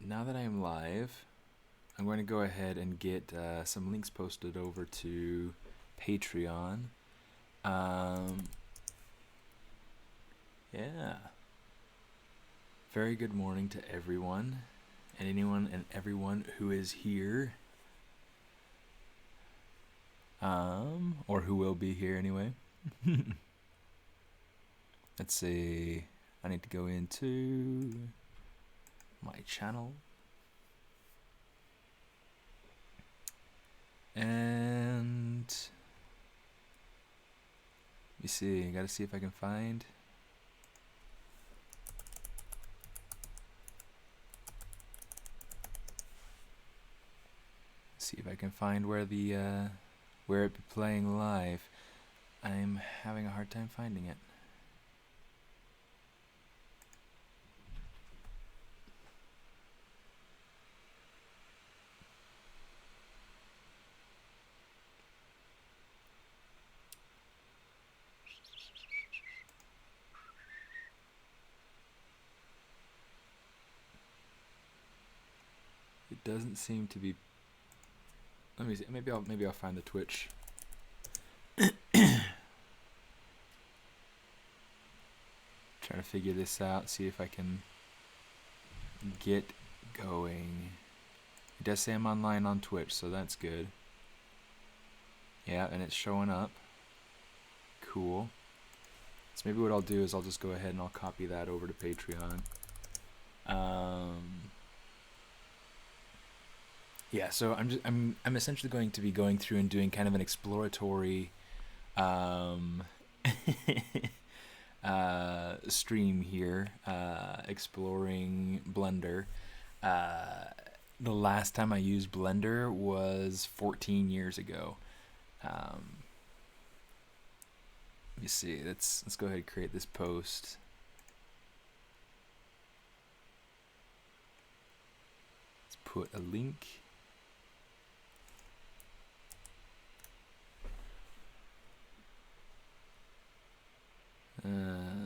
now that I'm live, I'm going to go ahead and get some links posted over to Patreon. Um, yeah. Very good morning to everyone, and anyone and everyone who is here, or who will be here anyway. Let's see. I need to go into my channel. And let me see. I gotta see if I can find. See if I can find where the where it be playing live. I'm having a hard time finding it. It doesn't seem to be. Let me see. Maybe I'll find the Twitch. Trying to figure this out. See if I can get going. It does say I'm online on Twitch, so that's good. Yeah, and it's showing up. Cool. So maybe what I'll do is I'll just go ahead and I'll copy that over to Patreon. Yeah, so I'm essentially going to be going through and doing kind of an exploratory stream here, exploring Blender. The last time I used Blender was 14 years ago. Let me see. Let's go ahead and create this post. Let's put a link.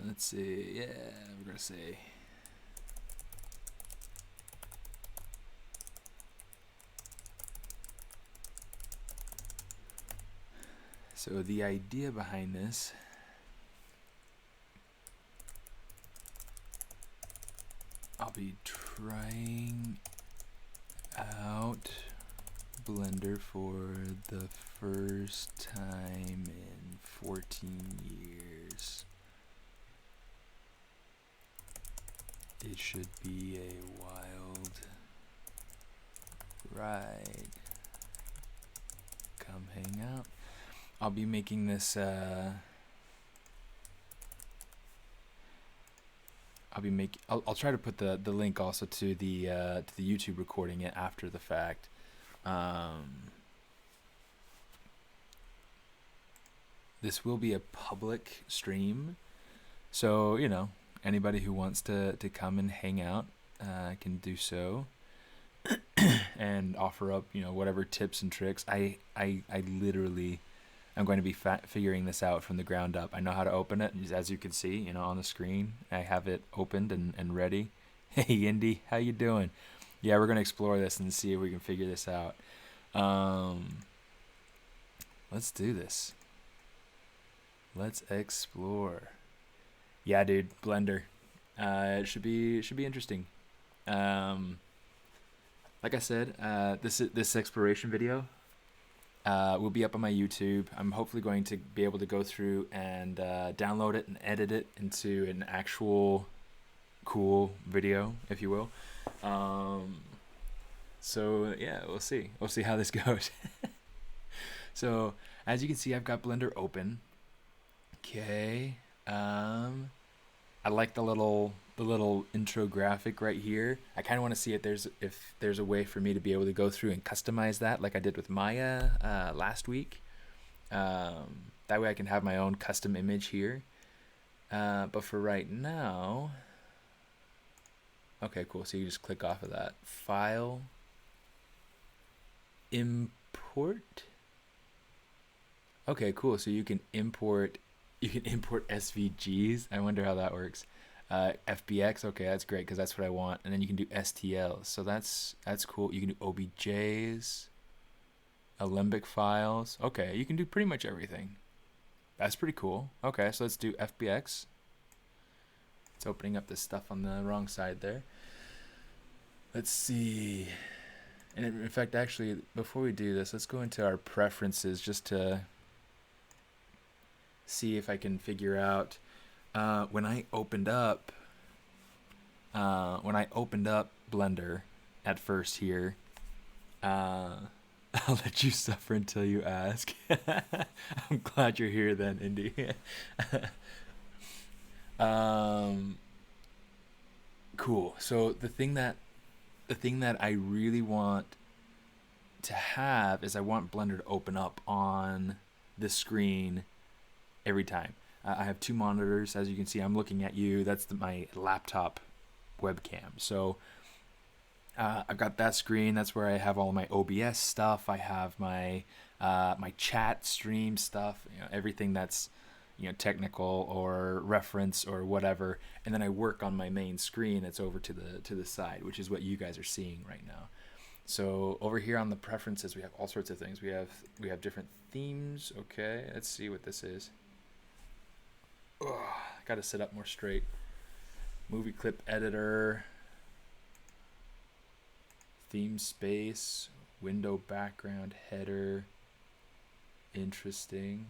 Let's see. Yeah, we're gonna say. So the idea behind this I'll be trying out Blender for the first time in 14 years. It should be a wild ride. Come hang out. I'll be making this I'll try to put the link also to the YouTube recording it after the fact. This will be a public stream, so you know, anybody who wants to come and hang out can do so, and offer up, you know, whatever tips and tricks. I literally am going to be figuring this out from the ground up. I know how to open it, as you can see, you know, on the screen. I have it opened and ready. Hey, Indy, how you doing? Yeah, we're going to explore this and see if we can figure this out. Let's do this. Let's explore. Yeah, dude, Blender. It should be interesting. Like I said, this exploration video will be up on my YouTube. I'm hopefully going to be able to go through and download it and edit it into an actual cool video, if you will. So yeah, we'll see how this goes. So as you can see, I've got Blender open. Okay. I like the little intro graphic right here. I kind of want to see if there's a way for me to be able to go through and customize that like I did with Maya last week. That way I can have my own custom image here. But for right now, okay, cool. So you just click off of that. File, import. Okay, cool. So you can import SVGs. I wonder how that works. FBX, okay, that's great because that's what I want. And then you can do STLs, so that's cool. You can do OBJs, Alembic files. Okay, you can do pretty much everything. That's pretty cool. Okay, so let's do FBX. It's opening up this stuff on the wrong side there. Let's see. And in fact, actually, before we do this, let's go into our preferences just to see if I can figure out when I opened up Blender at first here. I'll let you suffer until you ask. I'm glad you're here then, Indy. Cool. So the thing that I really want to have is I want Blender to open up on the screen every time. I have two monitors, as you can see. I'm looking at you. That's my laptop webcam. So I've got that screen. That's where I have all my OBS stuff. I have my my chat stream stuff. Everything that's technical or reference or whatever. And then I work on my main screen that's over to the side, which is what you guys are seeing right now. So over here on the preferences, we have all sorts of things. We have different themes. Okay, let's see what this is. Got to sit up more straight. Movie clip editor, theme space, window background header. Interesting.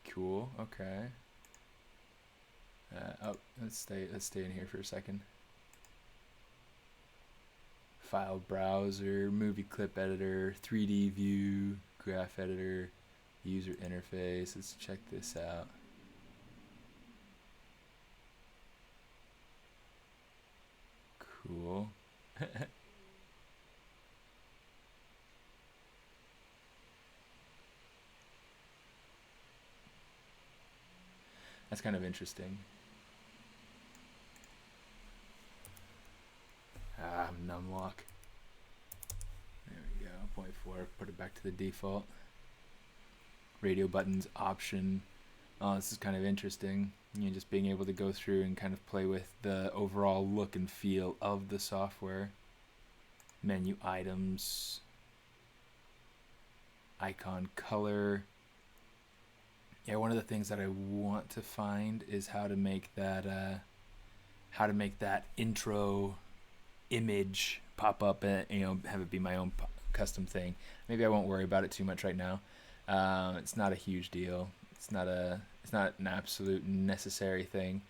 Cool. Okay. Let's stay in here for a second. File browser, movie clip editor, 3D view, graph editor, user interface. Let's check this out. Cool. That's kind of interesting. Numlock. There we go. 0.4. Put it back to the default. Radio buttons option. Oh, this is kind of interesting. Just being able to go through and kind of play with the overall look and feel of the software. Menu items. Icon color. Yeah, one of the things that I want to find is how to make that intro image pop up and have it be my own custom thing. Maybe I won't worry about it too much right now. It's not a huge deal. It's not an absolute necessary thing.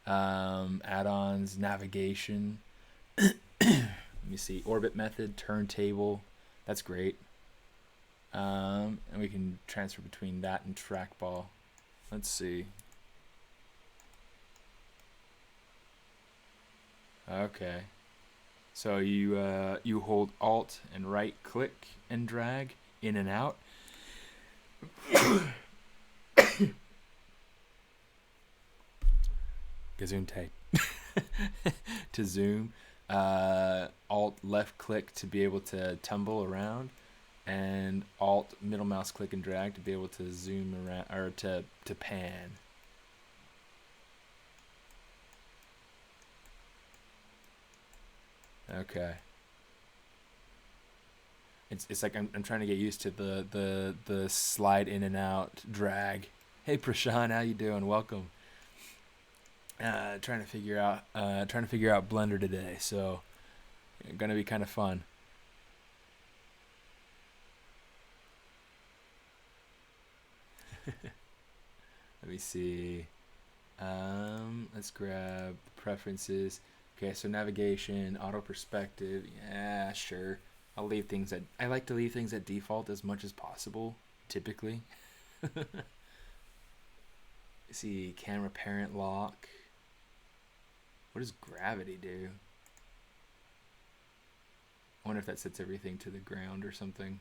Add-ons, navigation. Let me see. Orbit method, turntable. That's great. And we can transfer between that and trackball. Let's see. Okay. So you hold Alt and right click and drag in and out. Gazoom tape. To zoom. Alt left click to be able to tumble around. And Alt middle mouse click and drag to be able to zoom around or to pan. Okay. It's like I'm trying to get used to the slide in and out drag. Hey Prashan, how you doing? Welcome. Trying to figure out Blender today, so gonna be kind of fun. Let me see. Let's grab preferences. Okay, so navigation, auto perspective. Yeah, sure. I like to leave things at default as much as possible, typically. See, camera parent lock. What does gravity do? I wonder if that sets everything to the ground or something.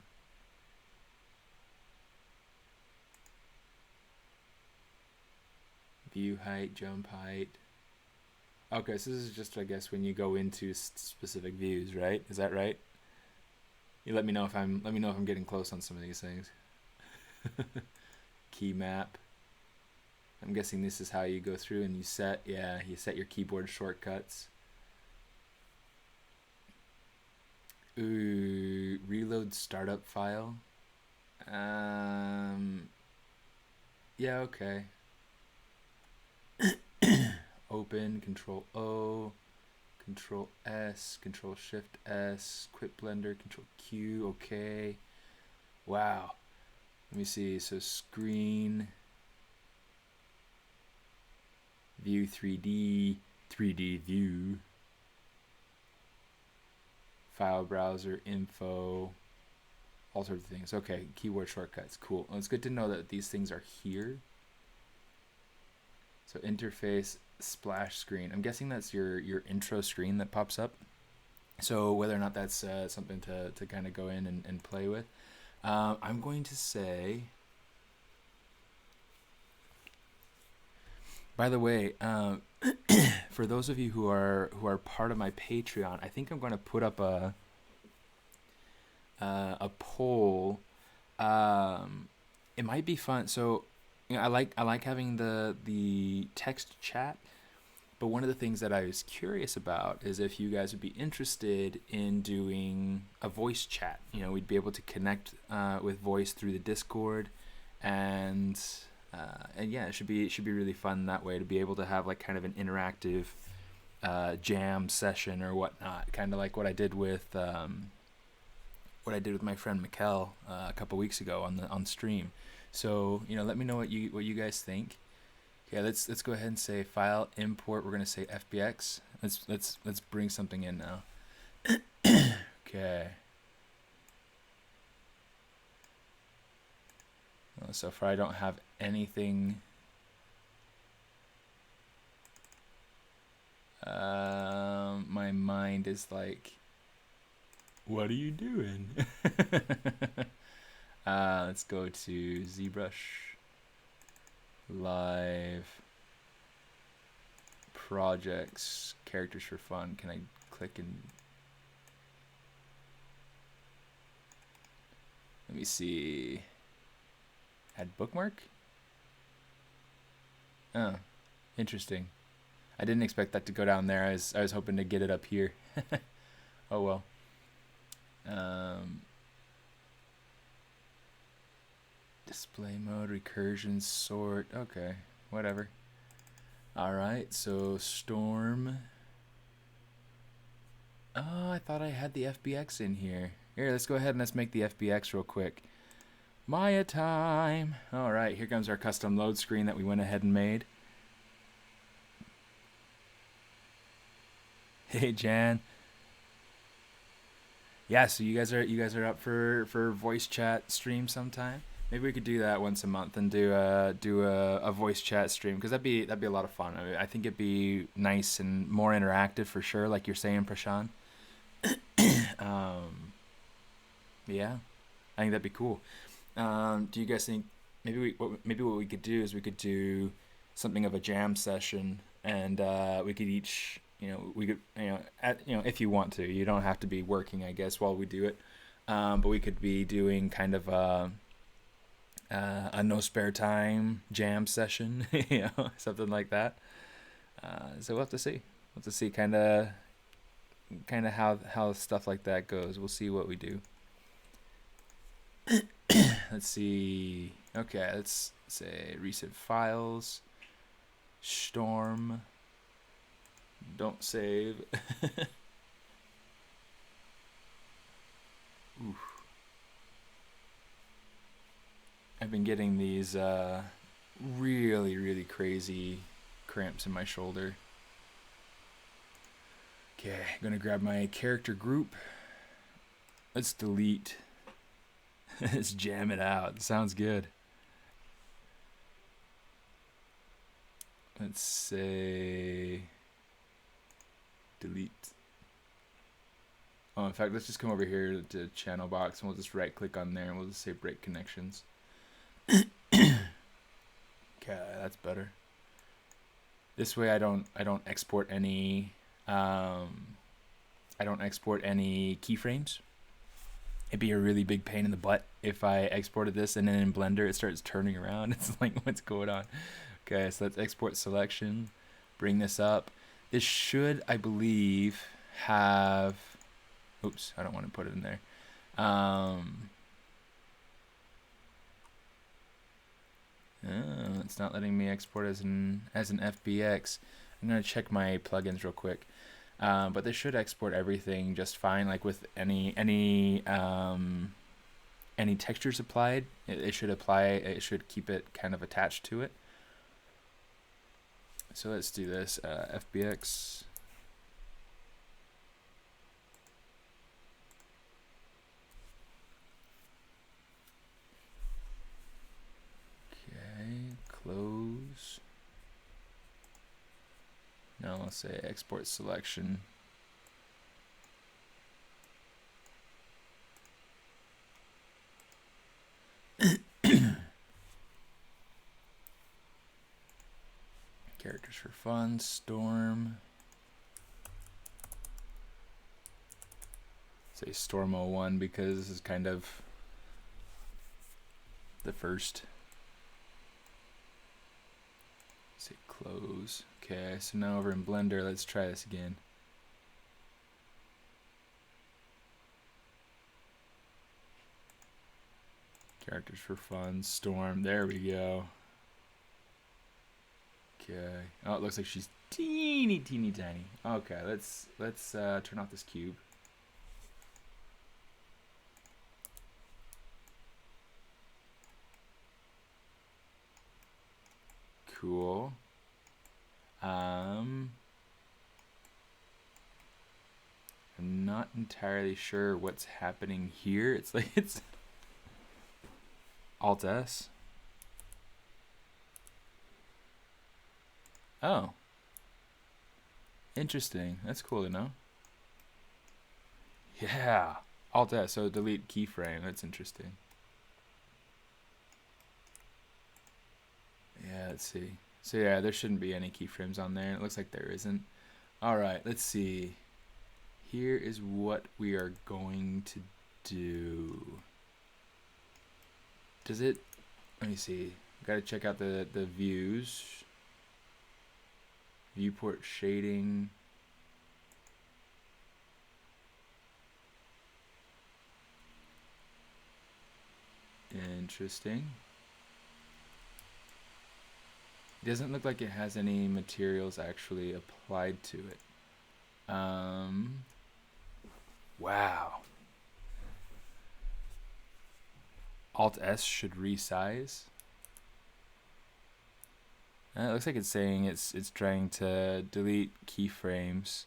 View height, jump height. Okay, so this is just, I guess, when you go into specific views, right? Is that right? You let me know if I'm getting close on some of these things. Key map. I'm guessing this is how you go through and you set your keyboard shortcuts. Ooh, reload startup file. Yeah, okay. Open, Control O, Control S, Control Shift S, Quit Blender, Control Q, okay. Wow. Let me see, so screen, view 3D, 3D view, file browser, info, all sorts of things. Okay, keyboard shortcuts, cool. Well, it's good to know that these things are here. So interface, splash screen. I'm guessing that's your intro screen that pops up. So whether or not that's something to kind of go in and play with. I'm going to say, by the way, for those of you who are part of my Patreon, I think I'm going to put up a poll. It might be fun. So, I like having the text chat, but one of the things that I was curious about is if you guys would be interested in doing a voice chat. We'd be able to connect with voice through the Discord, and yeah, it should be really fun that way to be able to have like kind of an interactive jam session or whatnot, kind of like what I did with my friend Mikkel a couple weeks ago on stream. So let me know what you guys think. Okay, let's go ahead and say file import. We're gonna say FBX. Let's bring something in now. Okay. Well, so far I don't have anything. My mind is like, what are you doing? Let's go to ZBrush. Live projects, characters for fun. Can I click and let me see? Add bookmark? Oh, interesting. I didn't expect that to go down there. I was hoping to get it up here. Oh well. Display mode, recursion, sort. Okay, whatever. All right, so Storm. Oh, I thought I had the FBX in here. Here, let's go ahead and let's make the FBX real quick. Maya time. All right, here comes our custom load screen that we went ahead and made. Hey, Jan. Yeah, so you guys are up for voice chat stream sometime? Maybe we could do that once a month and do a voice chat stream, because that'd be a lot of fun. I think it'd be nice and more interactive for sure, like you're saying, Prashan. Yeah, I think that'd be cool. Do you guys think maybe what we could do is we could do something of a jam session, and we could each we could if you want to, you don't have to be working, I guess, while we do it, but we could be doing kind of a no spare time jam session, something like that. So we'll have to see. We'll have to see kind of how stuff like that goes. We'll see what we do. Let's see. Okay, let's say recent files. Storm. Don't save. Oof. I've been getting these really, really crazy cramps in my shoulder. Okay, I'm gonna grab my character group. Let's delete. Let's jam it out. Sounds good. Let's say delete. Oh, in fact, let's just come over here to channel box and we'll just right click on there and we'll just say break connections. Okay, that's better. This way I don't export any keyframes. It'd be a really big pain in the butt if I exported this and then in Blender it starts turning around. It's like, what's going on? Okay, so let's export selection. Bring this up. This should, I believe, have... Oops, I don't want to put it in there. Oh, it's not letting me export as an FBX. I'm gonna check my plugins real quick. But they should export everything just fine. Like with any textures applied, it should apply. It should keep it kind of attached to it. So let's do this. FBX. Close. Now let's say export selection. Characters for fun, storm. Say storm 01 because this is kind of the first. Say close. Okay, so now over in Blender, let's try this again. Characters for fun, storm, there we go. Okay. Oh, it looks like she's teeny tiny. Okay, let's turn off this cube. Cool. I'm not entirely sure what's happening here. It's like it's Alt S. Oh. Interesting. That's cool to know. Yeah. Alt S, so delete keyframe. That's interesting. Yeah, let's see. So yeah, there shouldn't be any keyframes on there. It looks like there isn't. Alright, let's see. Here is what we are going to do. Does it... Let me see. Gotta check out the views. Viewport shading. Interesting. It doesn't look like it has any materials actually applied to it. Wow. Alt S should resize. It looks like it's saying it's trying to delete keyframes.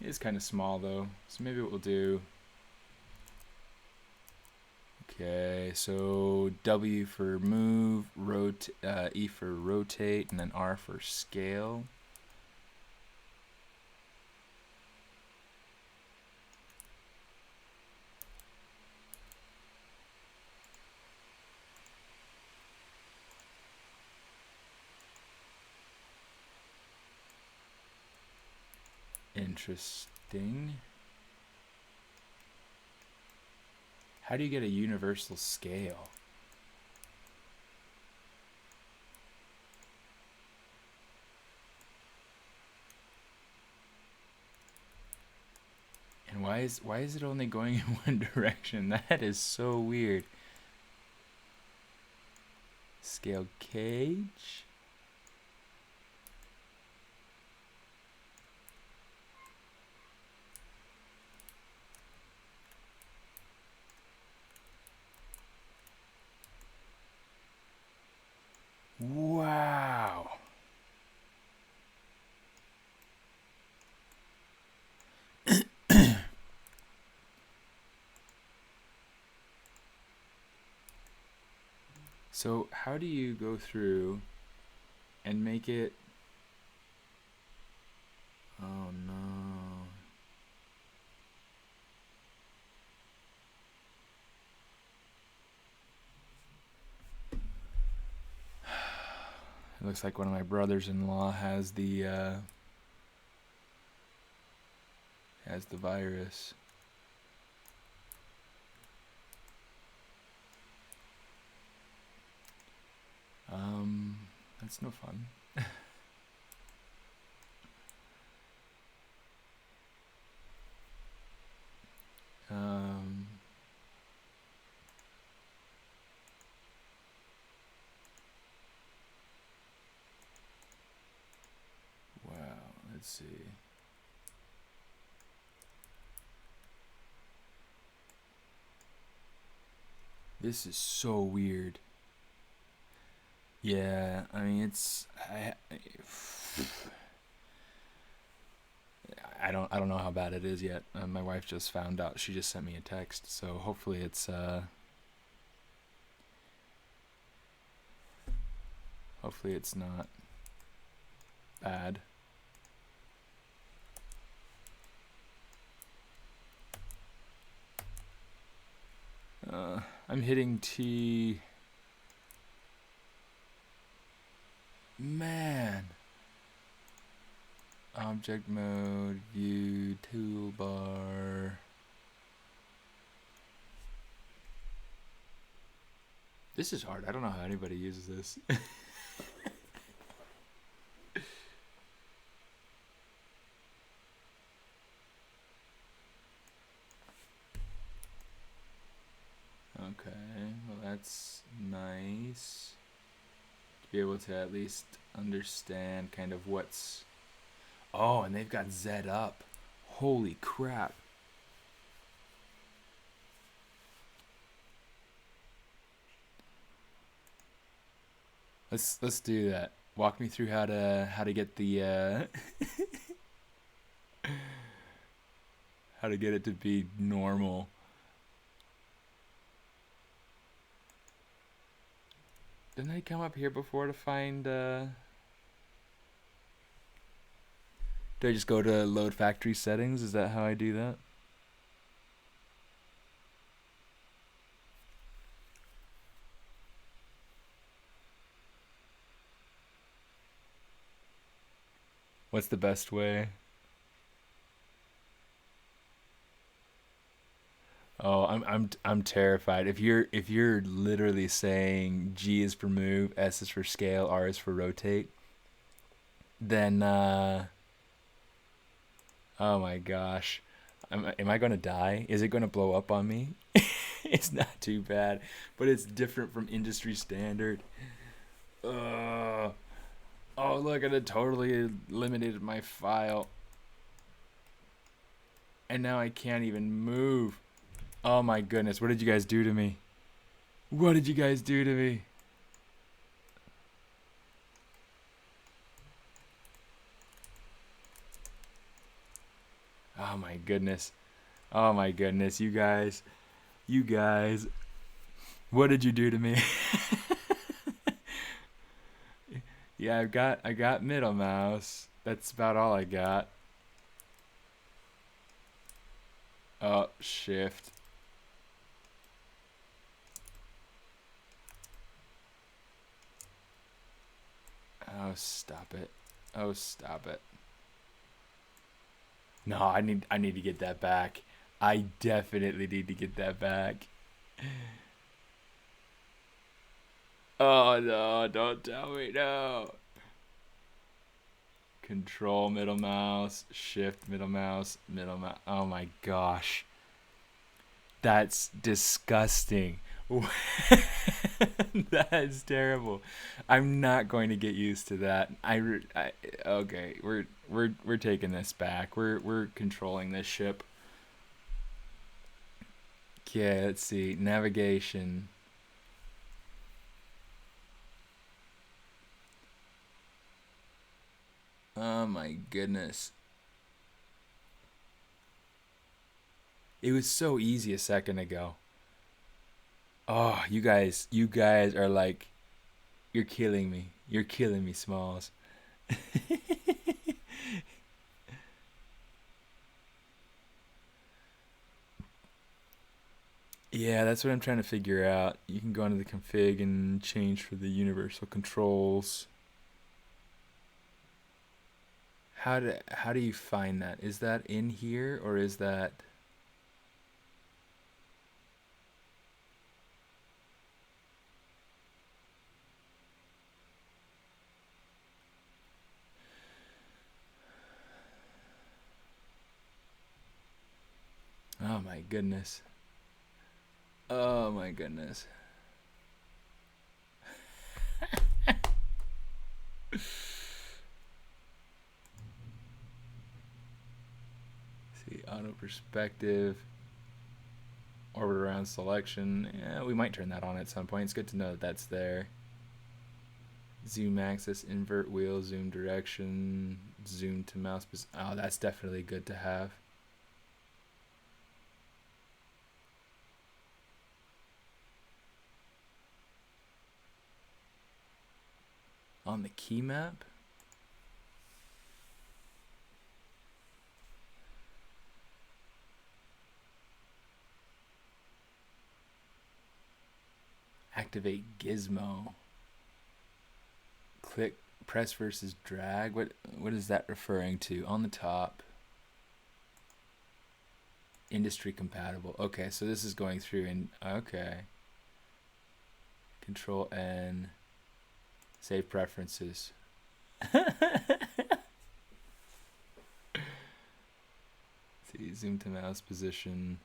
It is kind of small though, so maybe what we'll do. Okay, so W for move, E for rotate, and then R for scale. Interesting. How do you get a universal scale? And why is it only going in one direction? That is so weird. Scale cage. Wow. So how do you go through and make it... Oh no. It looks like one of my brothers-in-law has the virus. That's no fun. Wow, let's see. This is so weird. Yeah, I mean I don't know how bad it is yet. My wife just found out. She just sent me a text, so hopefully it's not bad. I'm hitting T. Man. Object mode, view, toolbar. This is hard. I don't know how anybody uses this. Okay, well that's nice. To be able to at least understand kind of what's... Oh, and they've got Z up. Holy crap. Let's do that. Walk me through how to get the how to get it to be normal. Didn't I come up here before to find Do I just go to load factory settings? Is that how I do that? What's the best way? Oh, I'm terrified. If you're literally saying G is for move, S is for scale, R is for rotate, then oh my gosh. Am I gonna die? Is it gonna blow up on me? It's not too bad, but it's different from industry standard. Oh look, it totally eliminated my file. And now I can't even move. Oh my goodness, what did you guys do to me? What did you guys do to me? Oh my goodness. Oh my goodness, you guys. What did you do to me? Yeah, I got middle mouse. That's about all I got. Oh, shift. Oh, stop it. Oh, stop it. No, I need to get that back. I definitely need to get that back. Oh no, don't tell me no. Control middle mouse, shift middle mouse, middle mouse. Oh my gosh. That's disgusting. That is terrible. I'm not going to get used to that. Okay, we're taking this back. We're controlling this ship. Okay, let's see. Navigation. Oh my goodness. It was so easy a second ago. Oh, you guys are like, you're killing me. You're killing me, Smalls. Yeah, that's what I'm trying to figure out. You can go into the config and change for the universal controls. how do you find that? Is that in here or is that? Oh my goodness. Oh my goodness. See, auto perspective, orbit around selection. Yeah, we might turn that on at some point. It's good to know that that's there. Zoom axis, invert wheel, zoom direction, zoom to mouse. Oh, that's definitely good to have. On the key map? Activate gizmo. Click, press versus drag. What is that referring to? On the top. Industry compatible. Okay, so this is going through and okay. Control N. Save preferences. See, zoom to mouse position.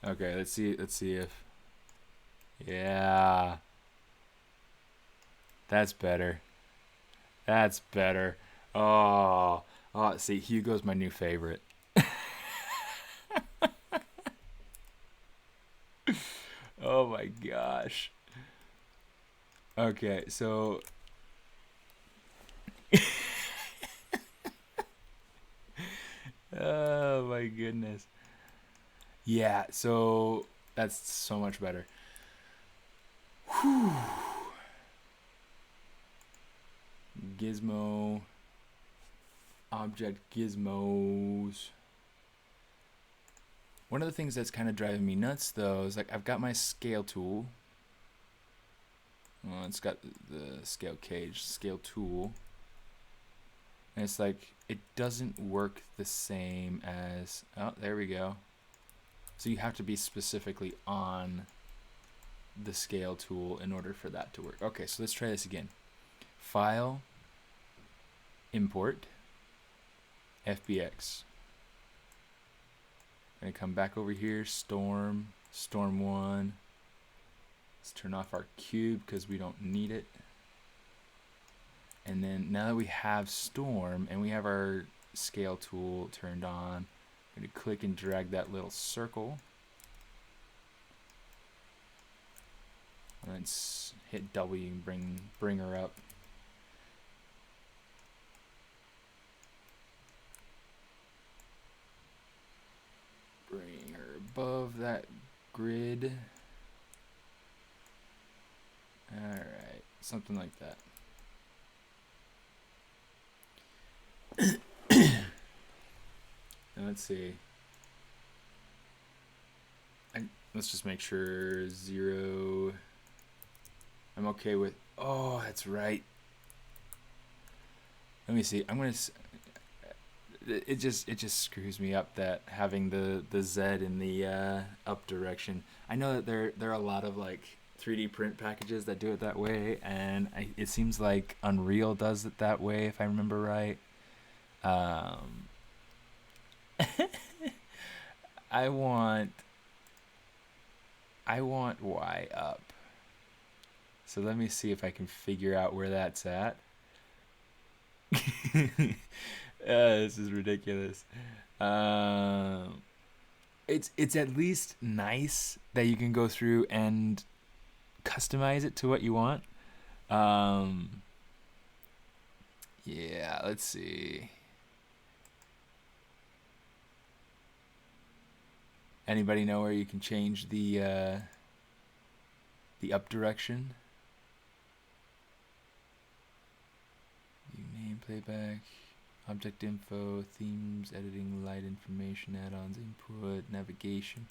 Okay, let's see if. Yeah. That's better. That's better. Oh, see, Hugo's my new favorite. Oh my gosh. Okay, so oh my goodness. Yeah, so that's so much better. Whew. Gizmo. Object gizmos. One of the things that's kind of driving me nuts though is like I've got my scale tool. Well, it's got the scale cage, scale tool. And it's like it doesn't work the same as, oh, there we go. So you have to be specifically on the scale tool in order for that to work. Okay, so let's try this again. File, import, FBX. I'm gonna come back over here, storm 1. Let's turn off our cube because we don't need it. And then now that we have storm and we have our scale tool turned on, I'm gonna click and drag that little circle. Let's hit W and bring her up. Bring her above that grid. Alright, something like that. And let's see. Let's just make sure 0. I'm okay with. Oh, that's right. Let me see. I'm gonna. It just screws me up that having the Z in the up direction. I know that there are a lot of like 3D print packages that do it that way, and it seems like Unreal does it that way if I remember right. I want Y up. So let me see if I can figure out where that's at. This is ridiculous. It's at least nice that you can go through and customize it to what you want. Yeah, let's see. Anybody know where you can change the up direction? View name, playback, object info, themes, editing, light information, add-ons, input, navigation.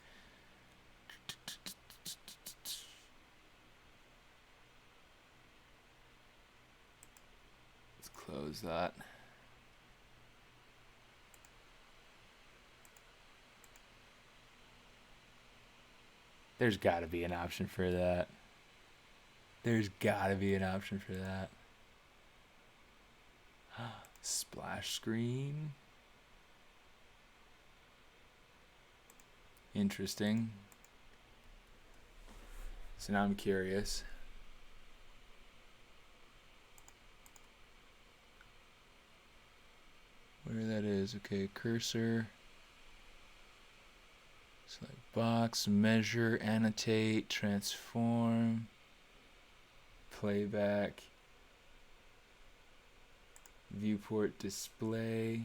Let's close that. There's got to be an option for that. There's got to be an option for that. Splash screen. Interesting. So now I'm curious. Where that is. Okay, cursor. Select box, measure, annotate, transform, playback, viewport display.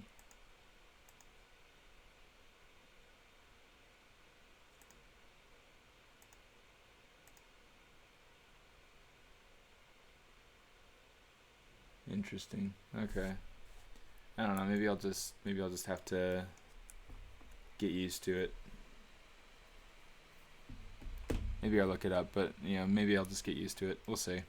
Interesting. Okay. I don't know, maybe I'll just have to get used to it. Maybe I'll look it up, but maybe I'll just get used to it. We'll see.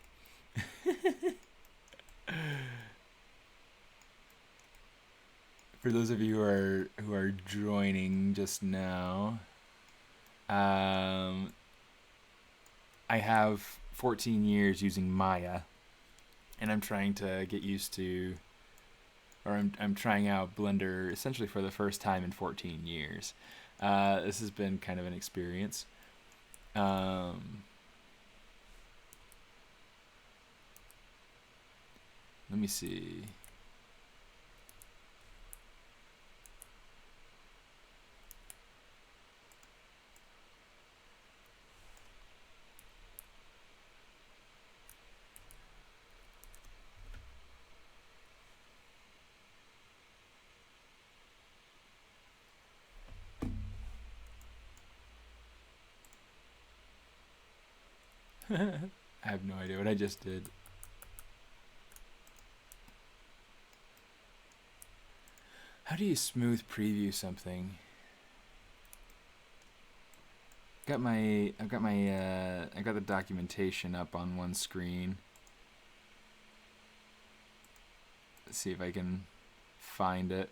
For those of you who are joining just now, I have 14 years using Maya, and I'm trying to get used to, or I'm trying out Blender essentially for the first time in 14 years. This has been kind of an experience. Let me see. I have no idea what I just did. How do you smooth preview something? I've got the documentation up on one screen. Let's see if I can find it.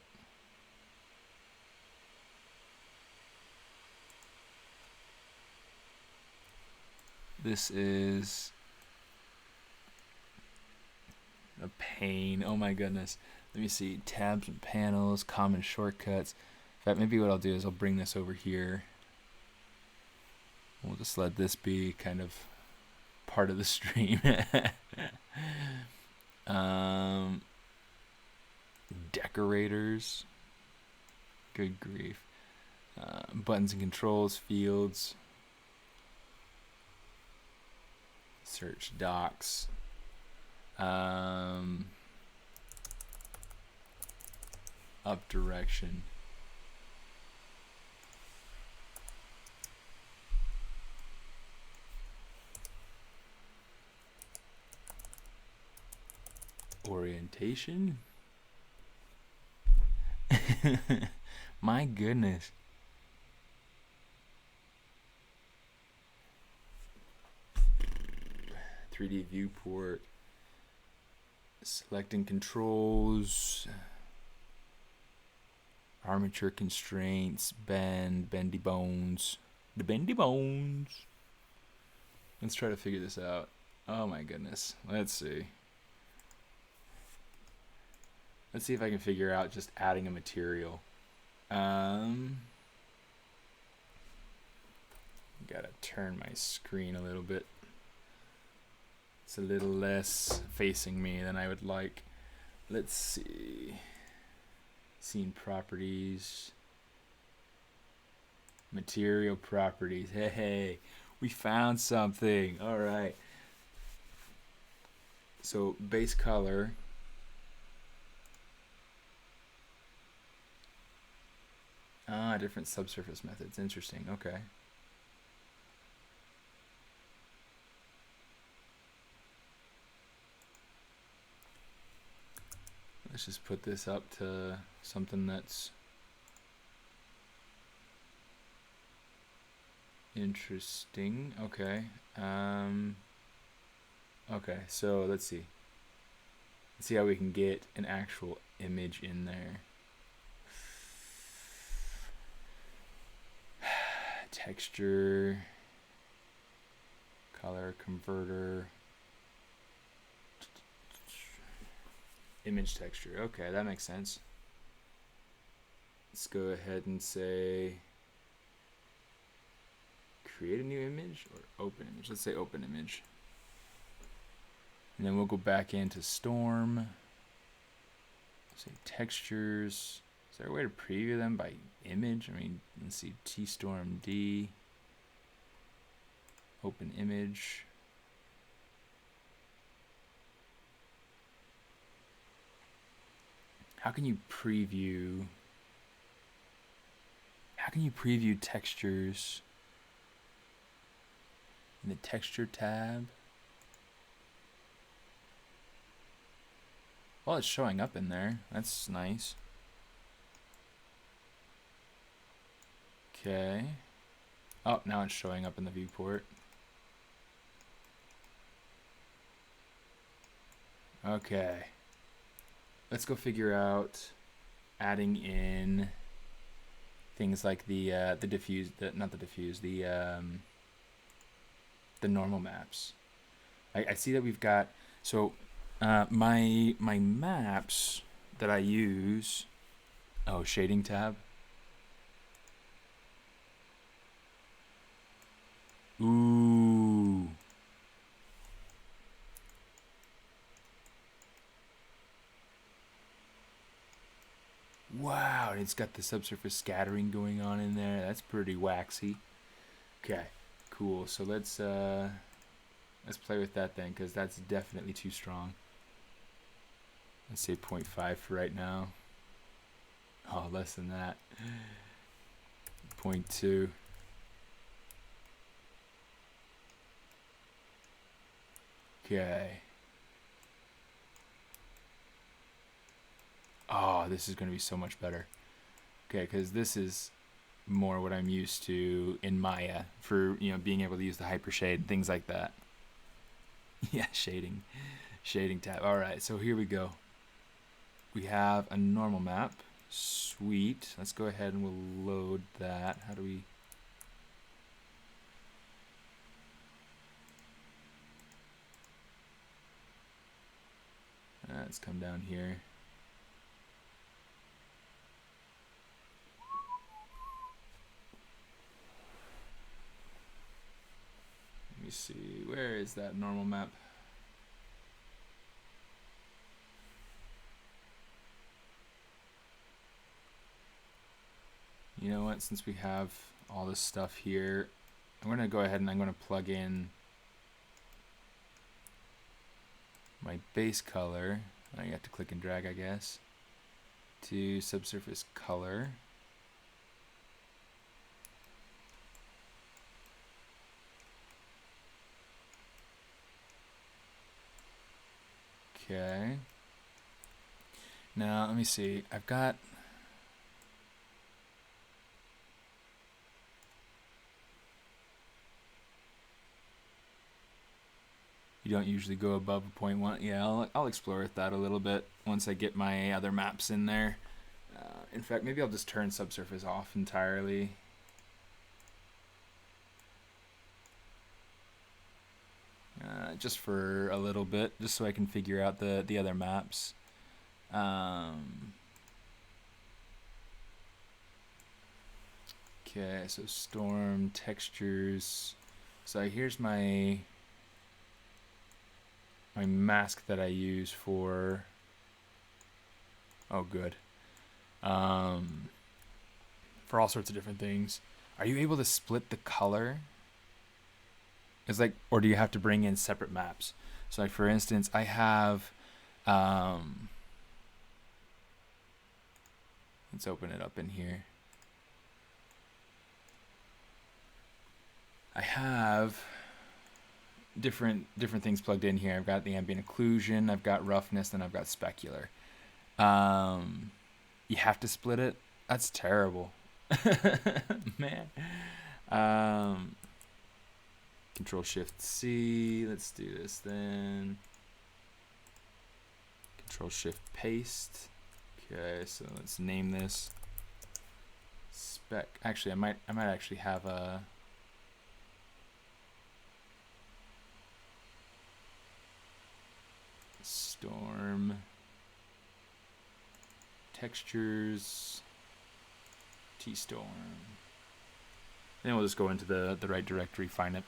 This is a pain. Oh my goodness. Let me see. Tabs and panels, common shortcuts. In fact, maybe what I'll do is I'll bring this over here. We'll just let this be kind of part of the stream. Decorators. Good grief. Buttons and controls, fields. Search docs. Up direction. Orientation. My goodness. .3D viewport. Selecting controls. Armature constraints. Bendy bones. The bendy bones. Let's try to figure this out. Oh my goodness. Let's see. Let's see if I can figure out just adding a material. Gotta turn my screen a little bit. It's a little less facing me than I would like. Let's see. Scene properties. Material properties. Hey, we found something. All right. So base color. Different subsurface methods. Interesting. Okay. Let's just put this up to something that's interesting. Okay. Okay, so let's see. Let's see how we can get an actual image in there. Texture. color converter. Image texture. Okay, that makes sense. Let's go ahead and say create a new image or open image. Let's say open image. And then we'll go back into Storm. Say textures. Is there a way to preview them by image? I mean, let's see, T-Storm D. Open image. How can you preview textures in the texture tab? Well, it's showing up in there. That's nice. Okay. Oh, now it's showing up in the viewport. Okay. Let's go figure out adding in things like the diffuse, not the diffuse, the normal maps. I see that we've got, so my maps that I use, oh, shading tab. Ooh. Wow, it's got the subsurface scattering going on in there. That's pretty waxy. Okay, cool. So let's play with that then, because that's definitely too strong. Let's say 0.5 for right now. Oh, less than that. 0.2. Okay. Oh, this is going to be so much better. Okay, because this is more what I'm used to in Maya for, you know, being able to use the hypershade and things like that. Yeah, shading tab. All right, so here we go. We have a normal map. Sweet. Let's go ahead and we'll load that. How do we... let's come down here. Let me see, where is that normal map? You know what, since we have all this stuff here, I'm going to go ahead and I'm going to plug in my base color. I have to click and drag, I guess, to subsurface color. Okay. Now, let me see. I've got... You don't usually go above a 0.1. Yeah, I'll explore with that a little bit once I get my other maps in there. In fact, maybe I'll just turn subsurface off entirely. Just for a little bit, just so I can figure out the other maps. Okay, so storm textures. So here's my mask that I use for. Oh, good. For all sorts of different things. Are you able to split the color? It's like, or do you have to bring in separate maps? So like, for instance, I have, let's open it up in here. I have different things plugged in here. I've got the ambient occlusion, I've got roughness, and I've got specular. You have to split it? That's terrible. Man. Control Shift C. Let's do this then. Control Shift Paste. Okay, so let's name this spec. Actually, I might actually have a. Storm. Textures. T-Storm. Then we'll just go into the right directory, find it.